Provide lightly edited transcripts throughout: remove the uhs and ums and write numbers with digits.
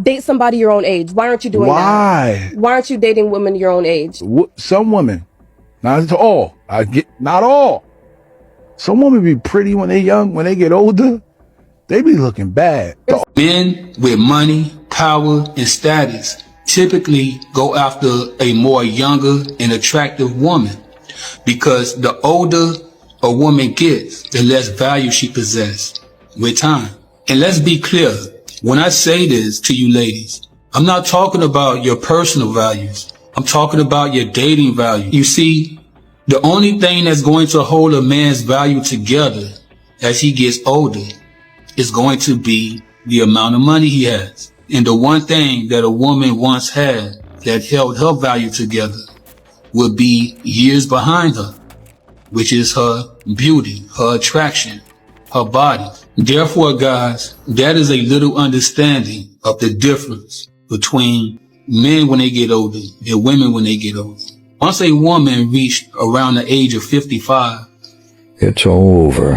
Date somebody your own age. Why aren't you doing Why? that? Why aren't you dating women your own age? Some women, not all. Not all. Some women be pretty when they young. When they get older, they be looking bad. Men with money, power, and status typically go after a more younger and attractive woman because the older a woman gets, the less value she possesses with time. And let's be clear, when I say this to you ladies, I'm not talking about your personal values. I'm talking about your dating value. You see, the only thing that's going to hold a man's value together as he gets older is going to be the amount of money he has. And the one thing that a woman once had that held her value together would be years behind her, which is her beauty, her attraction, her body. Therefore, guys, that is a little understanding of the difference between men when they get older and women when they get older. Once a woman reached around the age of 55, it's over.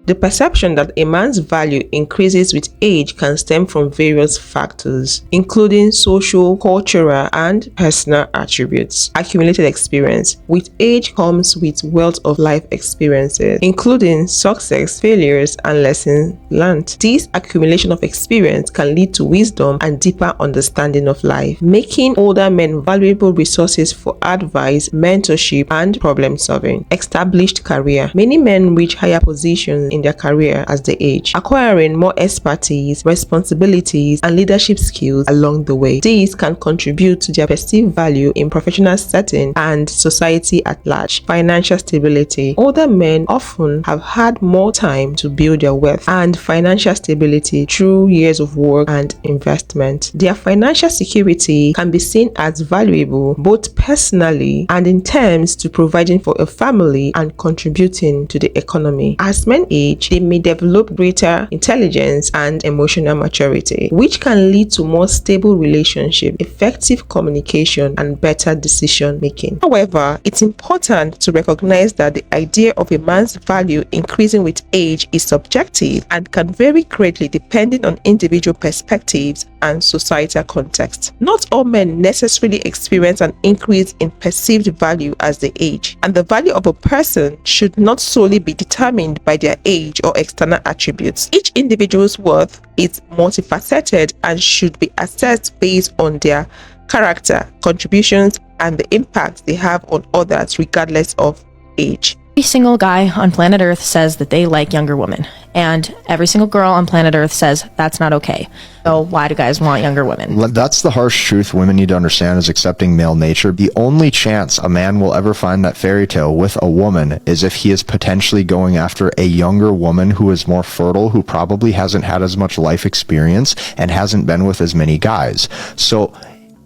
The perception that a man's value increases with age can stem from various factors, including social, cultural, and personal attributes. Accumulated experience. With age comes with wealth of life experiences, including success, failures, and lessons learned. This accumulation of experience can lead to wisdom and deeper understanding of life, making older men valuable resources for advice, mentorship, and problem solving. Established career. Many men reach higher positions in their career as they age, acquiring more expertise, responsibilities, and leadership skills along the way. These can contribute to their perceived value in professional setting and society at large. Financial stability. Older men often have had more time to build their wealth and financial stability through years of work and investment. Their financial security can be seen as valuable both personally and in terms to providing for a family and contributing to the economy. As men age, they may develop greater intelligence and emotional maturity, which can lead to more stable relationships, effective communication, and better decision making. However, it's important to recognize that the idea of a man's value increasing with age is subjective and can vary greatly depending on individual perspectives and societal context. Not all men necessarily experience an increase in perceived value as they age, and the value of a person should not solely be determined by their age or external attributes. Each individual's worth is multifaceted and should be assessed based on their character, contributions, and the impact they have on others regardless of age. Every single guy on planet Earth says that they like younger women, and every single girl on planet Earth says that's not okay. So why do guys want younger women? That's the harsh truth women need to understand, is accepting male nature. The only chance a man will ever find that fairy tale with a woman is if he is potentially going after a younger woman who is more fertile, who probably hasn't had as much life experience and hasn't been with as many guys. So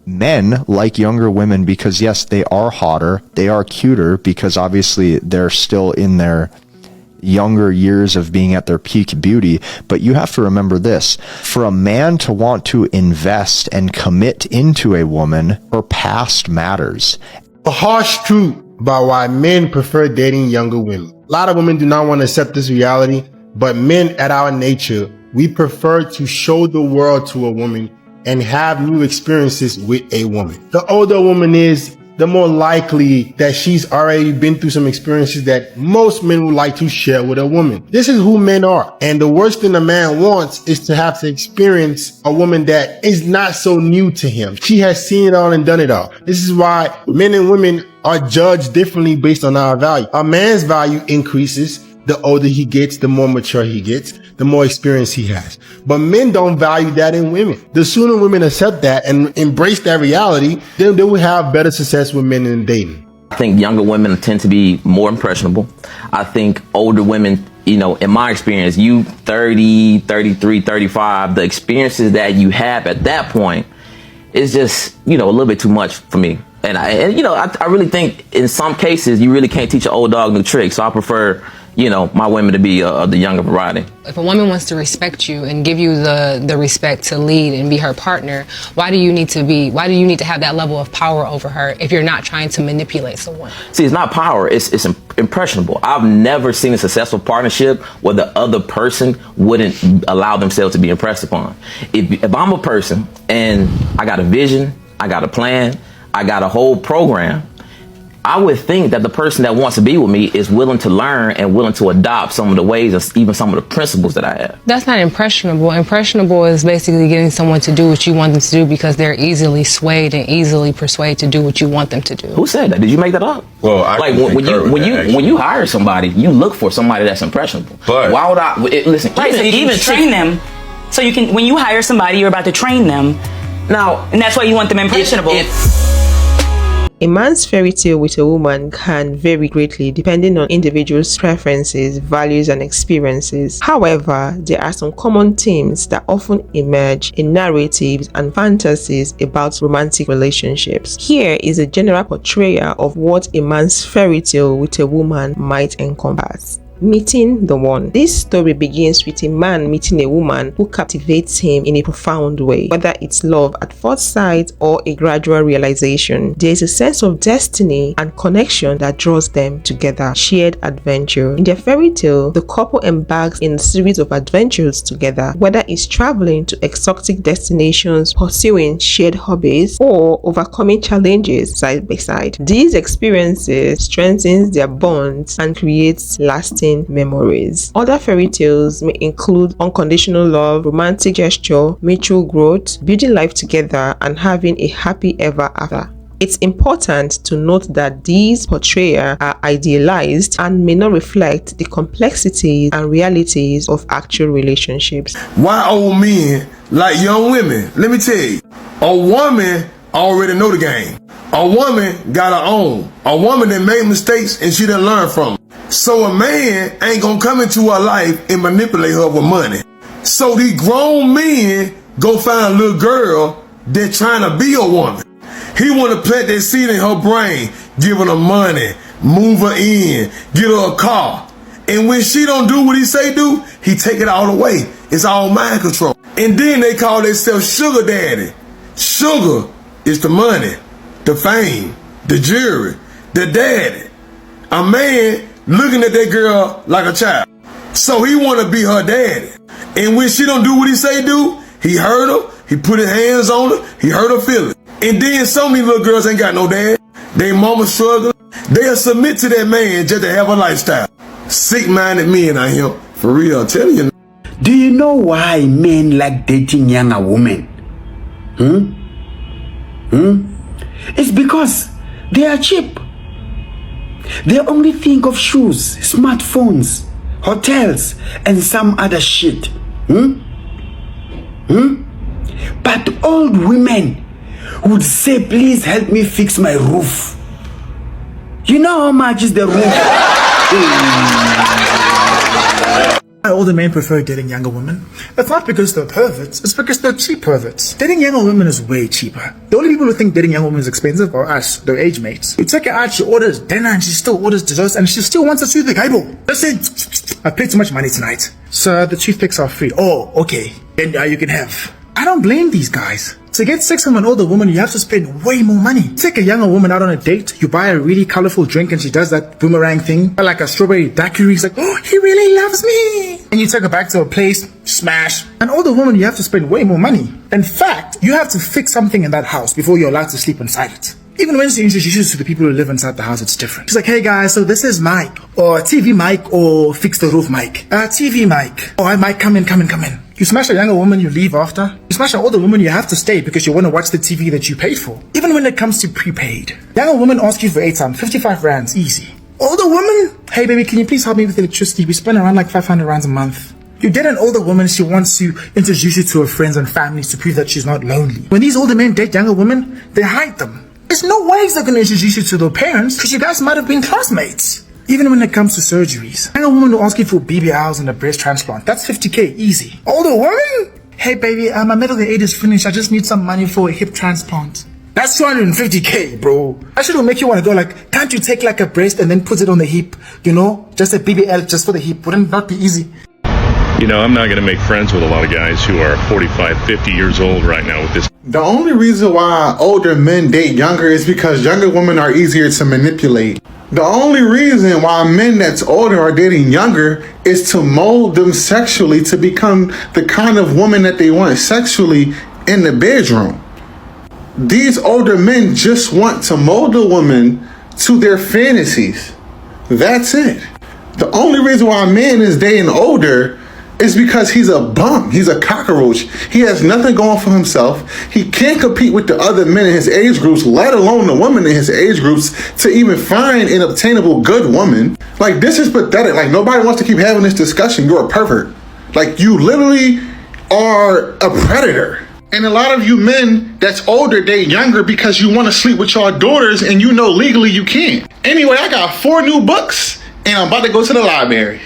men like younger women because, yes, they are hotter, they are cuter, because obviously they're still in their younger years of being at their peak beauty. But you have to remember this: for a man to want to invest and commit into a woman, her past matters. The harsh truth about why men prefer dating younger women. A lot of women do not want to accept this reality, but men at our nature, we prefer to show the world to a woman and have new experiences with a woman. The older a woman is, the more likely that she's already been through some experiences that most men would like to share with a woman. This is who men are. And the worst thing a man wants is to have to experience a woman that is not so new to him. She has seen it all and done it all. This is why men and women are judged differently based on our value. A man's value increases the older he gets, the more mature he gets, the more experience he has. But men don't value that in women. The sooner women accept that and embrace that reality, then they will have better success with men in dating. I think younger women tend to be more impressionable. I think older women, you know, in my experience, you 30, 33, 35, the experiences that you have at that point is just, you know, a little bit too much for me. And I really think in some cases you really can't teach an old dog new tricks. So I prefer my women to be the younger variety. If a woman wants to respect you and give you the respect to lead and be her partner, why do you need to have that level of power over her if you're not trying to manipulate someone? See, it's not power, it's impressionable. I've never seen a successful partnership where the other person wouldn't allow themselves to be impressed upon. If I'm a person and I got a vision, I got a plan, I got a whole program, I would think that the person that wants to be with me is willing to learn and willing to adopt some of the ways or even some of the principles that I have. That's not impressionable. Impressionable is basically getting someone to do what you want them to do because they're easily swayed and easily persuaded to do what you want them to do. Who said that? Did you make that up? Well, I like when you hire somebody, you look for somebody that's impressionable. But why would I listen? Right, so you can train them. So you can, when you hire somebody, you're about to train them. Now, and that's why you want them impressionable. A man's fairy tale with a woman can vary greatly depending on individuals' preferences, values, and experiences. However, there are some common themes that often emerge in narratives and fantasies about romantic relationships. Here is a general portrayal of what a man's fairy tale with a woman might encompass. Meeting the one. This story begins with a man meeting a woman who captivates him in a profound way. Whether it's love at first sight or a gradual realization, there is a sense of destiny and connection that draws them together. Shared adventure. In their fairy tale, the couple embarks in a series of adventures together, whether it's traveling to exotic destinations, pursuing shared hobbies, or overcoming challenges side by side. These experiences strengthens their bonds and creates lasting memories. Other fairy tales may include unconditional love, romantic gesture, mutual growth, building life together, and having a happy ever after. It's important to note that these portrayals are idealized and may not reflect the complexities and realities of actual relationships. Why old men like young women? Let me tell you, a woman already know the game. A woman got her own. A woman that made mistakes and she didn't learn from them. So a man ain't gonna come into her life and manipulate her with money. So these grown men go find a little girl that trying to be a woman. He want to plant that seed in her brain, giving her money, move her in, get her a car. And when she don't do what he say do, he take it all away. It's all mind control. And then they call themselves sugar daddy. Sugar is the money, the fame, the jewelry, the daddy. A man looking at that girl like a child. So he want to be her daddy. And when she don't do what he say do, he hurt her, he put his hands on her, he hurt her feelings. And then some of these little girls ain't got no dad. They mama struggling. They'll submit to that man just to have a lifestyle. Sick-minded men out here. For real, I'm telling you. Do you know why men like dating younger women? It's because they are cheap. They only think of shoes, smartphones, hotels, and some other shit. But old women would say, please help me fix my roof. You know how much is the roof? Older men prefer dating younger women. It's not because they're perverts, it's because they're cheap perverts. Dating younger women is way cheaper. The only people who think dating younger women is expensive are us, their age mates. You take her out, she orders dinner and she still orders desserts and she still wants a toothpick. Hey bro, listen, I paid too much money tonight. So the toothpicks are free. Oh, okay, then you can have. I don't blame these guys. To get sex from an older woman, you have to spend way more money. Take a younger woman out on a date, you buy a really colorful drink and she does that boomerang thing, like a strawberry daiquiri. It's like, oh, he really loves me. And you take her back to a place, smash. An older woman, you have to spend way more money. In fact, you have to fix something in that house before you're allowed to sleep inside it. Even when she introduces you to the people who live inside the house, it's different. She's like, hey guys, so this is Mike, or TV Mike, or fix the roof Mike. TV Mike. Oh, hi Mike, come in. You smash a younger woman, you leave after. You smash an older woman, you have to stay because you want to watch the TV that you paid for. Even when it comes to prepaid. Younger woman asks you for airtime, 55 rands, easy. Older woman, hey baby, can you please help me with electricity? We spend around like 500 rands a month. You date an older woman, she wants to introduce you to her friends and families to prove that she's not lonely. When these older men date younger women, they hide them. There's no ways they're going to introduce you to their parents because you guys might have been classmates. Even when it comes to surgeries. Younger woman will ask you for BBLs and a breast transplant. That's 50k, easy. Older woman? Hey baby, my medical aid is finished. I just need some money for a hip transplant. That's 250K, bro. That shit will make you want to go like, can't you take like a breast and then put it on the hip? You know, just a BBL just for the hip. Wouldn't that be easy? You know, I'm not going to make friends with a lot of guys who are 45, 50 years old right now with this. The only reason why older men date younger is because younger women are easier to manipulate. The only reason why men that's older are dating younger is to mold them sexually to become the kind of woman that they want sexually in the bedroom. These older men just want to mold a woman to their fantasies. That's it. The only reason why a man is dating older is because he's a bum. He's a cockroach. He has nothing going for himself. He can't compete with the other men in his age groups, let alone the women in his age groups, to even find an obtainable good woman. Like, this is pathetic. Like, nobody wants to keep having this discussion. You're a pervert. Like, you literally are a predator. And a lot of you men that's older date younger because you want to sleep with your daughters and you know legally you can't. Anyway, I got 4 new books and I'm about to go to the library.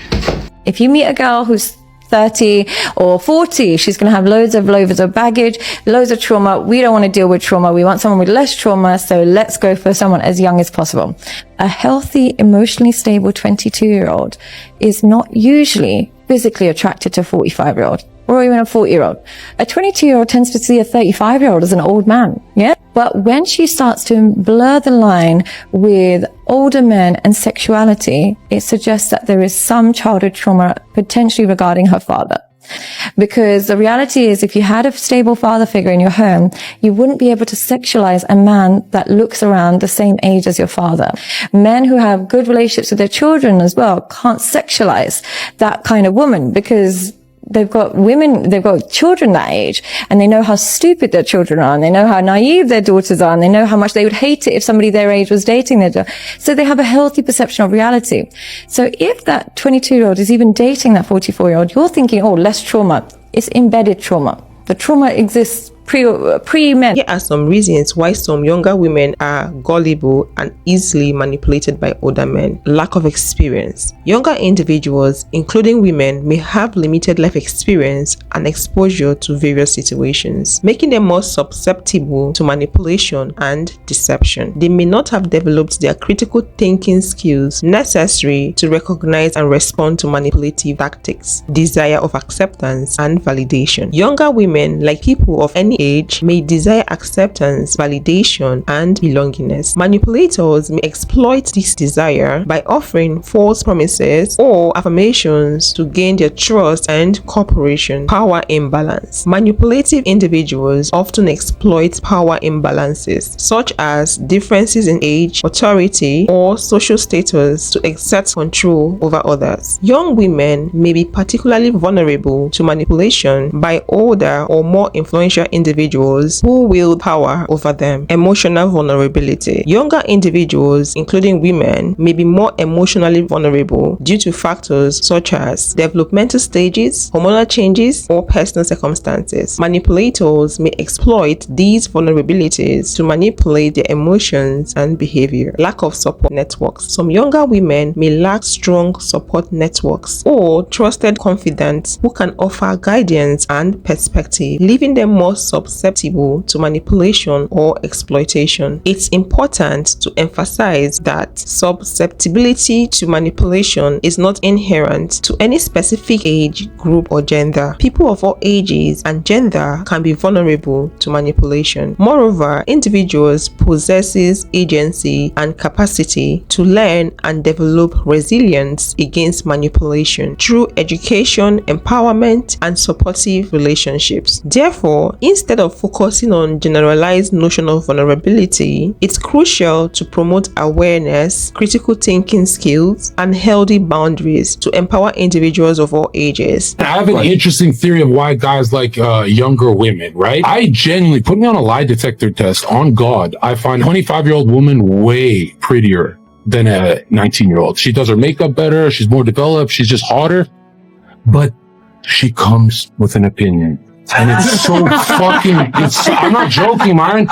If you meet a girl who's 30 or 40, she's going to have loads of baggage, loads of trauma. We don't want to deal with trauma. We want someone with less trauma. So let's go for someone as young as possible. A healthy, emotionally stable 22-year-old is not usually physically attracted to a 45-year-old. Or even a 40-year-old. A 22-year-old tends to see a 35-year-old as an old man, yeah? But when she starts to blur the line with older men and sexuality, it suggests that there is some childhood trauma potentially regarding her father. Because the reality is, if you had a stable father figure in your home, you wouldn't be able to sexualize a man that looks around the same age as your father. Men who have good relationships with their children as well can't sexualize that kind of woman because they've got children that age, and they know how stupid their children are, and they know how naive their daughters are, and they know how much they would hate it if somebody their age was dating their daughter. So they have a healthy perception of reality. So if that 22-year-old is even dating that 44-year-old, you're thinking, oh, less trauma. It's embedded trauma. The trauma exists pre-men. Here are some reasons why some younger women are gullible and easily manipulated by older men. Lack of experience. Younger individuals, including women, may have limited life experience and exposure to various situations, making them more susceptible to manipulation and deception. They may not have developed their critical thinking skills necessary to recognize and respond to manipulative tactics, desire of acceptance and validation. Younger women, like people of any age, may desire acceptance, validation, and belongingness. Manipulators may exploit this desire by offering false promises or affirmations to gain their trust and cooperation. Power imbalance. Manipulative individuals often exploit power imbalances, such as differences in age, authority, or social status to exert control over others. Young women may be particularly vulnerable to manipulation by older or more influential individuals who wield power over them. Emotional vulnerability. Younger individuals, including women, may be more emotionally vulnerable due to factors such as developmental stages, hormonal changes, or personal circumstances. Manipulators may exploit these vulnerabilities to manipulate their emotions and behavior. Lack of support networks. Some younger women may lack strong support networks or trusted confidants who can offer guidance and perspective, leaving them more susceptible to manipulation or exploitation. It's important to emphasize that susceptibility to manipulation is not inherent to any specific age, group, or gender. People of all ages and gender can be vulnerable to manipulation. Moreover, individuals possesses agency and capacity to learn and develop resilience against manipulation through education, empowerment, and supportive relationships. Therefore, instead of focusing on generalized notion of vulnerability, it's crucial to promote awareness, critical thinking skills, and healthy boundaries to empower individuals of all ages. I have an interesting theory of why guys like younger women, right? I genuinely, put me on a lie detector test, on God, I find a 25-year-old woman way prettier than a 19-year-old. She does her makeup better, she's more developed, she's just hotter, but she comes with an opinion. And it's so I'm not joking, man.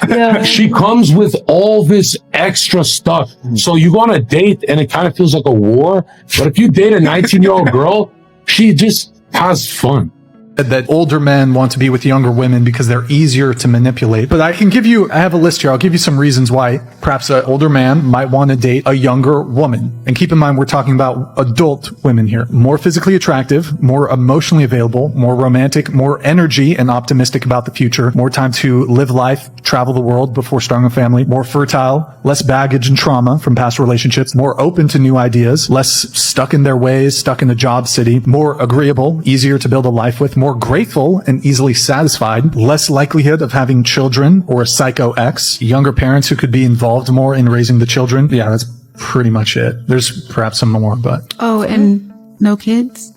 Yeah. She comes with all this extra stuff. So you go on a date and it kind of feels like a war. But if you date a 19-year-old girl, she just has fun. that older men want to be with younger women because they're easier to manipulate. But I have a list here. I'll give you some reasons why perhaps an older man might want to date a younger woman. And keep in mind, we're talking about adult women here. More physically attractive, more emotionally available, more romantic, more energy and optimistic about the future, more time to live life, travel the world before starting a family, more fertile, less baggage and trauma from past relationships, more open to new ideas, less stuck in their ways, stuck in the job city, more agreeable, easier to build a life with, more grateful and easily satisfied, less likelihood of having children or a psycho ex, younger parents who could be involved more in raising the children. Yeah, that's pretty much it. There's perhaps some more, but... Oh, and no kids?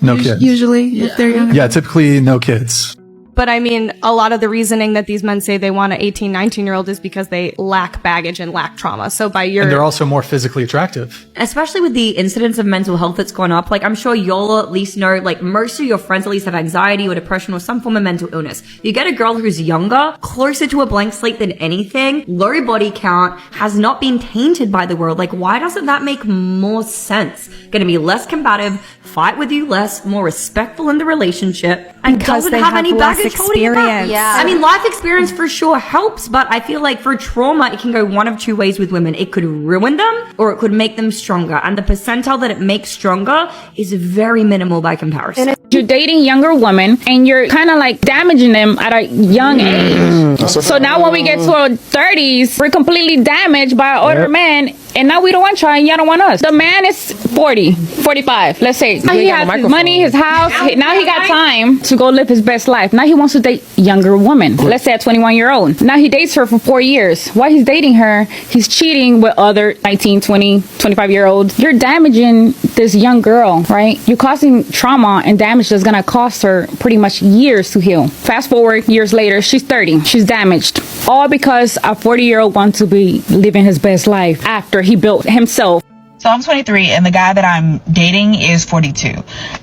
No kids. Usually, if they're younger? Yeah, typically no kids. But I mean, a lot of the reasoning that these men say they want an 18, 19-year-old is because they lack baggage and lack trauma. So by your... And they're also more physically attractive. Especially with the incidence of mental health that's gone up. Like, I'm sure you'll at least know, like, most of your friends at least have anxiety or depression or some form of mental illness. You get a girl who's younger, closer to a blank slate than anything, low body count, has not been tainted by the world. Like, why doesn't that make more sense? Gonna be less combative, fight with you less, more respectful in the relationship, and because doesn't they have have any less baggage holding it back. experience. I mean, life experience for sure helps, but I feel like for trauma, it can go one of two ways with women. It could ruin them, or it could make them stronger. And the percentile that it makes stronger is very minimal by comparison. You're dating younger women, and you're kind of like damaging them at a young age. So now when we get to our 30s, we're completely damaged by an older man. And now we don't want y'all, and y'all don't want us. The man is 40, 45, let's say. Now he has his money, his house. Now he got time to go live his best life. Now he wants to date younger women. Let's say a 21-year-old. Now he dates her for 4 years. While he's dating her, he's cheating with other 19, 20, 25-year-olds. You're damaging this young girl, right? You're causing trauma and damage that's gonna cost her pretty much years to heal. Fast forward years later, she's 30. She's damaged. All because a 40-year-old wants to be living his best life after he built himself. So I'm 23 and the guy that I'm dating is 42.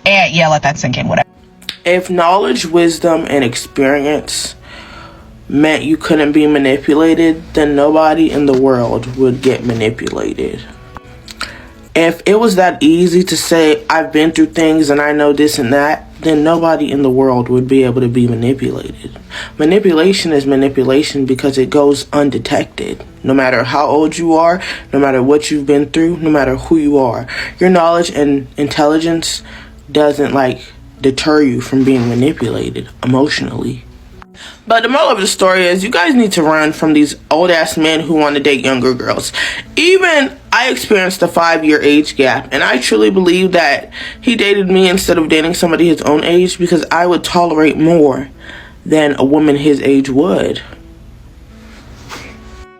And yeah, let that sink in, whatever. If knowledge, wisdom, and experience meant you couldn't be manipulated, then nobody in the world would get manipulated. If it was that easy to say, I've been through things and I know this and that, then nobody in the world would be able to be manipulated. Manipulation is manipulation because it goes undetected. No matter how old you are, no matter what you've been through, no matter who you are, your knowledge and intelligence doesn't deter you from being manipulated emotionally. But the moral of the story is you guys need to run from these old ass men who want to date younger girls. Even I experienced a 5-year age gap, and I truly believe that he dated me instead of dating somebody his own age because I would tolerate more than a woman his age would.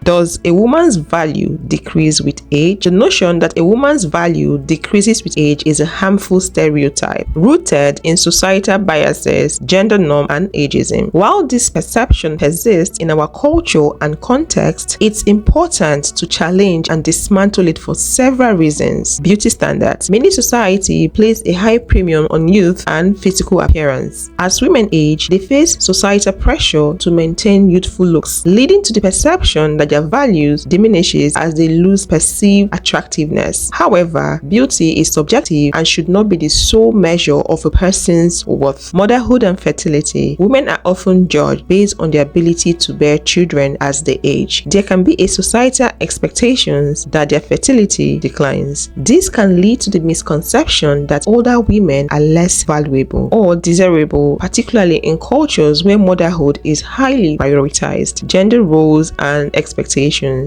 Does a woman's value decrease with age? The notion that a woman's value decreases with age is a harmful stereotype rooted in societal biases, gender norm, and ageism. While this perception persists in our culture and context, it's important to challenge and dismantle it for several reasons. Beauty standards. Many society place a high premium on youth and physical appearance. As women age, they face societal pressure to maintain youthful looks, leading to the perception that their values diminishes as they lose perceived attractiveness. However, beauty is subjective and should not be the sole measure of a person's worth. Motherhood and fertility. Women are often judged based on their ability to bear children as they age. There can be a societal expectations that their fertility declines. This can lead to the misconception that older women are less valuable or desirable, particularly in cultures where motherhood is highly prioritized. Gender roles and expectations.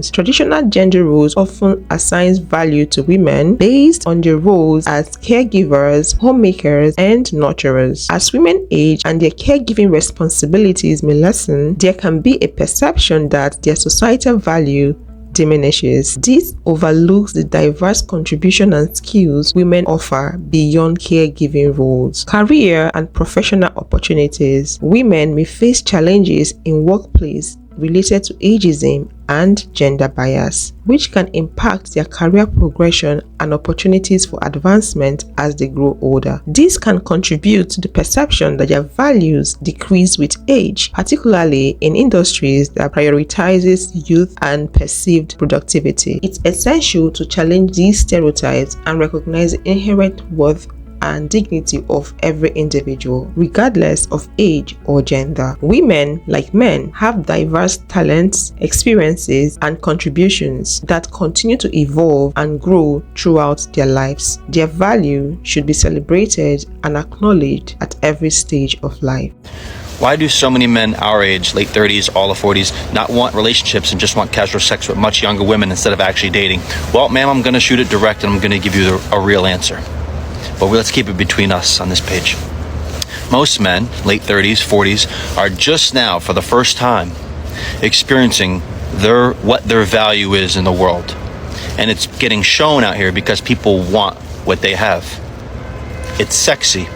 Traditional gender roles often assigns value to women based on their roles as caregivers, homemakers, and nurturers. As women age and their caregiving responsibilities may lessen, there can be a perception that their societal value diminishes. This overlooks the diverse contribution and skills women offer beyond caregiving roles. Career and professional opportunities. Women may face challenges in workplace related to ageism and gender bias, which can impact their career progression and opportunities for advancement as they grow older. This can contribute to the perception that their values decrease with age, particularly in industries that prioritizes youth and perceived productivity. It's essential to challenge these stereotypes and recognize the inherent worth and dignity of every individual, regardless of age or gender. Women, like men, have diverse talents, experiences, and contributions that continue to evolve and grow throughout their lives. Their value should be celebrated and acknowledged at every stage of life. Why do so many men our age, late 30s, all the 40s, not want relationships and just want casual sex with much younger women instead of actually dating? Well, ma'am, I'm going to shoot it direct and I'm going to give you a real answer. But let's keep it between us on this page. Most men, late 30s, 40s, are just now, for the first time, experiencing what their value is in the world. And it's getting shown out here because people want what they have. It's sexy.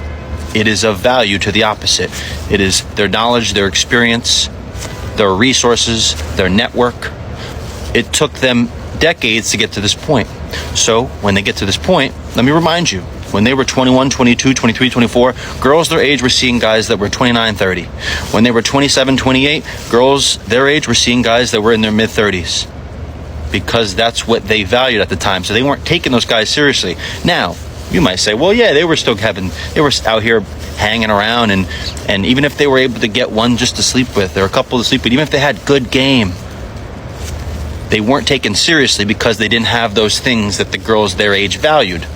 It is of value to the opposite. It is their knowledge, their experience, their resources, their network. It took them decades to get to this point. So when they get to this point, let me remind you, when they were 21, 22, 23, 24, girls their age were seeing guys that were 29, 30. When they were 27, 28, girls their age were seeing guys that were in their mid-30s. Because that's what they valued at the time. So they weren't taking those guys seriously. Now, you might say, well, yeah, they were out here hanging around, and even if they were able to get one just to sleep with, or a couple to sleep with, even if they had good game, they weren't taken seriously because they didn't have those things that the girls their age valued.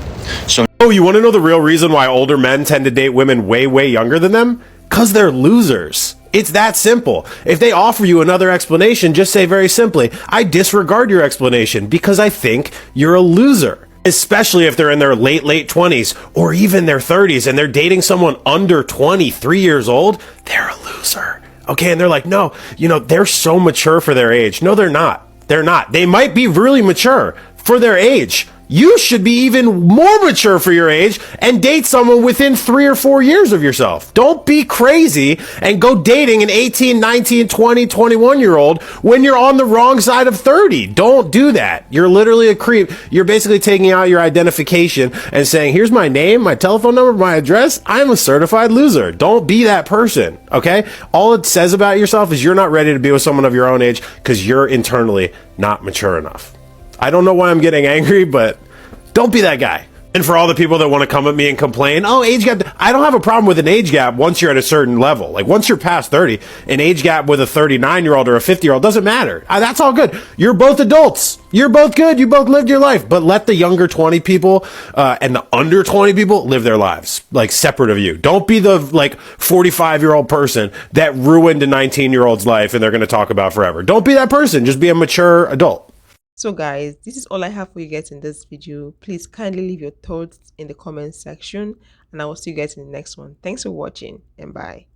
So, oh, you want to know the real reason why older men tend to date women way, way younger than them? Because they're losers. It's that simple. If they offer you another explanation, just say very simply, I disregard your explanation because I think you're a loser. Especially if they're in their late 20s or even their 30s and they're dating someone under 23 years old, they're a loser. Okay, and they're like, no, they're so mature for their age. No, they're not. They're not. They might be really mature for their age. You should be even more mature for your age and date someone within 3 or 4 years of yourself. Don't be crazy and go dating an 18, 19, 20, 21-year-old when you're on the wrong side of 30. Don't do that. You're literally a creep. You're basically taking out your identification and saying, here's my name, my telephone number, my address. I'm a certified loser. Don't be that person, okay? All it says about yourself is you're not ready to be with someone of your own age because you're internally not mature enough. I don't know why I'm getting angry, but don't be that guy. And for all the people that want to come at me and complain, oh, age gap, I don't have a problem with an age gap once you're at a certain level. Like once you're past 30, an age gap with a 39-year-old or a 50-year-old doesn't matter. That's all good. You're both adults. You're both good. You both lived your life. But let the younger 20 people and the under 20 people live their lives, like separate of you. Don't be the 45-year-old person that ruined a 19-year-old's life and they're going to talk about forever. Don't be that person. Just be a mature adult. So guys, this is all I have for you guys in this video. Please kindly leave your thoughts in the comment section and I will see you guys in the next one. Thanks for watching and bye.